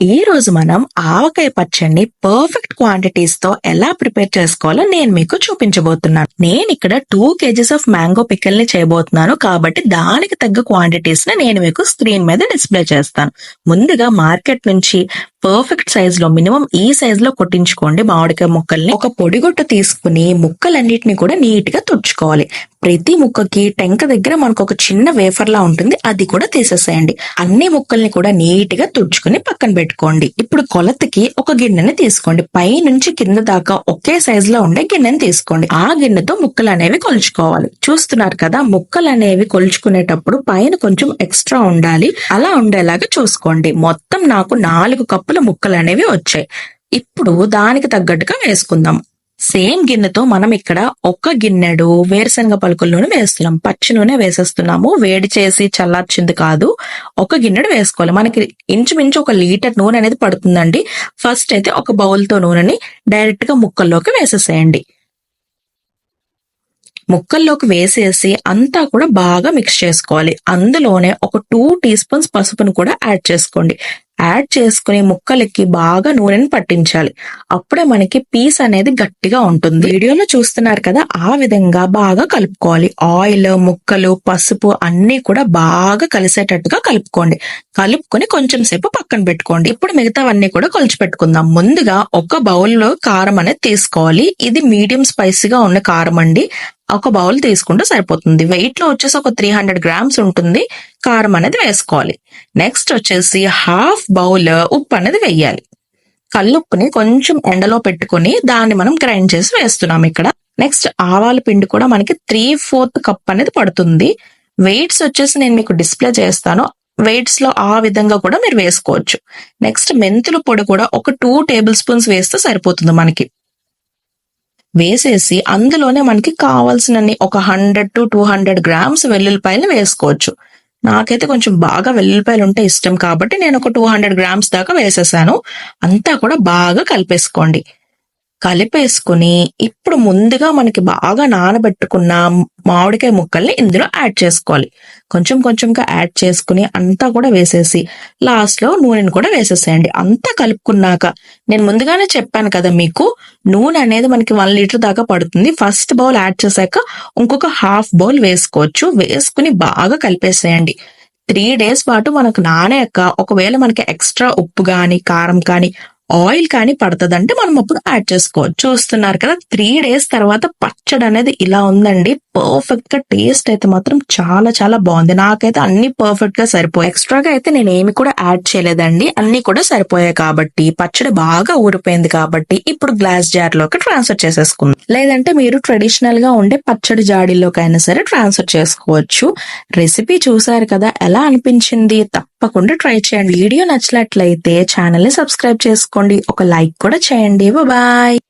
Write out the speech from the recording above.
ఈ రోజు మనం ఆవకాయ పచ్చడిని పర్ఫెక్ట్ క్వాంటిటీస్ తో ఎలా ప్రిపేర్ చేసుకోవాలో నేను మీకు చూపించబోతున్నాను. నేను ఇక్కడ 2 kgs ఆఫ్ మ్యాంగో పికిల్ ని చేయబోతున్నాను కాబట్టి దానికి తగ్గ క్వాంటిటీస్ ని నేను మీకు స్క్రీన్ మీద డిస్ప్లే చేస్తాను. ముందుగా మార్కెట్ నుంచి పర్ఫెక్ట్ సైజ్ లో మినిమం ఈ సైజ్ లో కొట్టించుకోండి. మామిడికాయ ముక్కల్ని ఒక పొడిగుట్ట తీసుకుని ముక్కలన్నిటిని కూడా నీట్ గా తుడుచుకోవాలి. ప్రతి ముక్కకి టెంక దగ్గర మనకు ఒక చిన్న వేఫర్ లా ఉంటుంది, అది కూడా తీసేసేయండి. అన్ని ముక్కల్ని కూడా నీట్ గా తుడుచుకుని పక్కన పెట్టుకోండి. ఇప్పుడు కొలతకి ఒక గిన్నెని తీసుకోండి. పై నుంచి కింద దాకా ఒకే సైజ్ లో ఉండే గిన్నెని తీసుకోండి. ఆ గిన్నెతో ముక్కలు అనేవి కొలుచుకోవాలి. చూస్తున్నారు కదా, ముక్కలు అనేవి కొలుచుకునేటప్పుడు పైన కొంచెం ఎక్స్ట్రా ఉండాలి, అలా ఉండేలాగా చూసుకోండి. మొత్తం నాకు 4 కప్పుల ముక్కలు అనేవి వచ్చాయి. ఇప్పుడు దానికి తగ్గట్టుగా వేసుకుందాం. సేమ్ గిన్నెతో మనం ఇక్కడ ఒక గిన్నెడు వేరుశనగ పలుకుల నూనె వేస్తున్నాం. పచ్చి నూనె వేసేస్తున్నాము. వేడి చేసి చల్లార్చింది కాదు, ఒక గిన్నెడు వేసుకోవాలి. మనకి ఇంచుమించు 1 లీటర్ నూనె అనేది పడుతుందండి. ఫస్ట్ అయితే ఒక బౌల్తో నూనెని డైరెక్ట్ గా ముక్కల్లోకి వేసేసేయండి. ముక్కల్లోకి వేసేసి అంతా కూడా బాగా మిక్స్ చేసుకోవాలి. అందులోనే ఒక 2 టీ స్పూన్స్ పసుపును కూడా యాడ్ చేసుకోండి. యాడ్ చేసుకుని ముక్కలకి బాగా నూనెని పట్టించాలి. అప్పుడే మనకి పీస్ అనేది గట్టిగా ఉంటుంది. వీడియోలో చూస్తున్నారు కదా, ఆ విధంగా బాగా కలుపుకోవాలి. ఆయిల్, ముక్కలు, పసుపు అన్ని కూడా బాగా కలిసేటట్టుగా కలుపుకోండి. కలుపుకొని కొంచెం సేపు పక్కన పెట్టుకోండి. ఇప్పుడు మిగతావన్నీ కూడా కొలిచి పెట్టుకుందాం. ముందుగా ఒక బౌల్లో కారం అనేది తీసుకోవాలి. ఇది మీడియం స్పైసీగా ఉన్న కారం అండి. ఒక బౌల్ తీసుకుంటే సరిపోతుంది. వెయిట్ లో వచ్చేసి ఒక 300 గ్రామ్స్ ఉంటుంది. కారం అనేది వేసుకోవాలి. నెక్స్ట్ వచ్చేసి హాఫ్ బౌల్ ఉప్పు అనేది వేయాలి. కల్లుప్పుని కొంచెం ఎండలో పెట్టుకుని దాన్ని మనం గ్రైండ్ చేసి వేస్తున్నాం ఇక్కడ. నెక్స్ట్ ఆవాల పిండి కూడా మనకి 3/4 కప్ అనేది పడుతుంది. వెయిట్స్ వచ్చేసి నేను మీకు డిస్ప్లే చేస్తాను. వెయిట్స్ లో ఆ విధంగా కూడా మీరు వేసుకోవచ్చు. నెక్స్ట్ మెంతుల పొడి కూడా ఒక 2 టేబుల్ స్పూన్స్ వేస్తే సరిపోతుంది మనకి. వేసేసి అందులోనే మనకి కావాల్సినన్ని ఒక 100 to 200 గ్రామ్స్ వెల్లుల్లిపాయలు వేసుకోవచ్చు. నాకైతే కొంచెం బాగా వెల్లుల్లిపాయలు ఉంటే ఇష్టం కాబట్టి నేను ఒక 200 గ్రామ్స్ దాకా వేసేసాను. అంతా కూడా బాగా కలిపేసుకోండి. కలిపేసుకుని ఇప్పుడు ముందుగా మనకి బాగా నానబెట్టుకున్న మామిడికాయ ముక్కల్ని ఇందులో యాడ్ చేసుకోవాలి. కొంచెం కొంచెంగా యాడ్ చేసుకుని అంతా కూడా వేసేసి లాస్ట్ లో నూనెని కూడా వేసేసేయండి. అంతా కలుపుకున్నాక నేను ముందుగానే చెప్పాను కదా మీకు, నూనె అనేది మనకి 1 లీటర్ దాకా పడుతుంది. ఫస్ట్ బౌల్ యాడ్ చేశాక ఇంకొక హాఫ్ బౌల్ వేసుకోవచ్చు. వేసుకుని బాగా కలిపేసేయండి. 3 days పాటు మనకు నానాక ఒకవేళ మనకి ఎక్స్ట్రా ఉప్పు గాని కారం కానీ ఆయిల్ కానీ పడుతుందంటే మనం అప్పుడు యాడ్ చేసుకోవచ్చు. చూస్తున్నారు కదా, 3 days తర్వాత పచ్చడి అనేది ఇలా ఉందండి. పర్ఫెక్ట్ గా టేస్ట్ అయితే మాత్రం చాలా చాలా బాగుంది. నాకైతే అన్ని పర్ఫెక్ట్ గా సరిపోయాయి. ఎక్స్ట్రాగా అయితే నేను ఏమి కూడా యాడ్ చేయలేదండి. అన్ని కూడా సరిపోయాయి కాబట్టి పచ్చడి బాగా ఊరిపోయింది కాబట్టి ఇప్పుడు గ్లాస్ జార్ లోకి ట్రాన్స్ఫర్ చేసేసుకుందాం. లేదంటే మీరు ట్రెడిషనల్ గా ఉండే పచ్చడి జాడీలోకైనా సరే ట్రాన్స్ఫర్ చేసుకోవచ్చు. రెసిపీ చూసారు కదా, ఎలా అనిపించింది? తప్పకుండా ట్రై చేయండి. వీడియో నచ్చినట్లయితే ఛానల్ ని సబ్స్క్రైబ్ చేసుకోండి. ఒక లైక్ కూడా చేయండి. బాయ్.